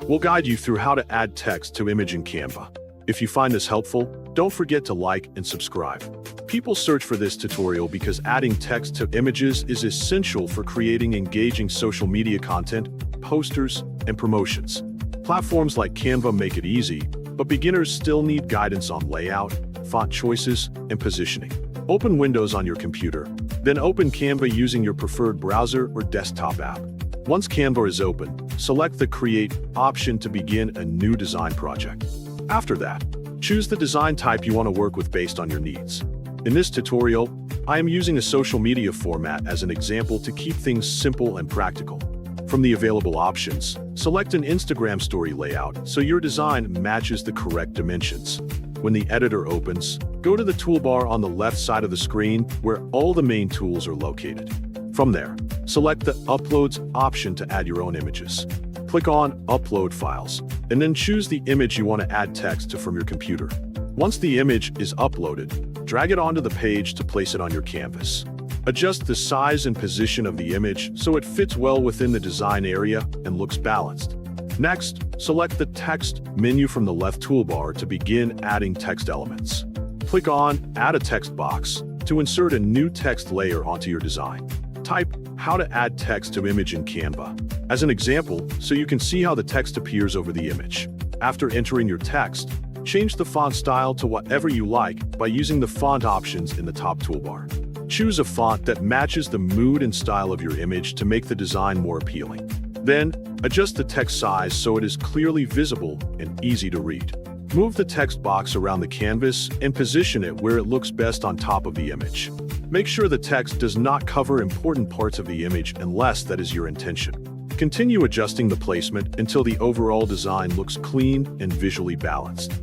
we'll guide you through how to add text to image in Canva. If you find this helpful, don't forget to like and subscribe. People search for this tutorial because adding text to images is essential for creating engaging social media content, posters, and promotions. Platforms like Canva make it easy, but beginners still need guidance on layout, font choices, and positioning. Open Windows on your computer, then open Canva using your preferred browser or desktop app. Once Canva is open, select the Create option to begin a new design project. After that, choose the design type you want to work with based on your needs. In this tutorial, I am using a social media format as an example to keep things simple and practical. From the available options, select an Instagram story layout so your design matches the correct dimensions. When the editor opens, go to the toolbar on the left side of the screen where all the main tools are located. From there, select the Uploads option to add your own images. Click on Upload Files, and then choose the image you want to add text to from your computer. Once the image is uploaded, drag it onto the page to place it on your canvas. Adjust the size and position of the image so it fits well within the design area and looks balanced. Next, select the Text menu from the left toolbar to begin adding text elements. Click on Add a Text Box to insert a new text layer onto your design. Type How to add text to image in Canva as an example so you can see how the text appears over the image. After entering your text, change the font style to whatever you like by using the font options in the top toolbar. Choose a font that matches the mood and style of your image to make the design more appealing. Then, adjust the text size so it is clearly visible and easy to read. Move the text box around the canvas and position it where it looks best on top of the image. Make sure the text does not cover important parts of the image unless that is your intention. Continue adjusting the placement until the overall design looks clean and visually balanced.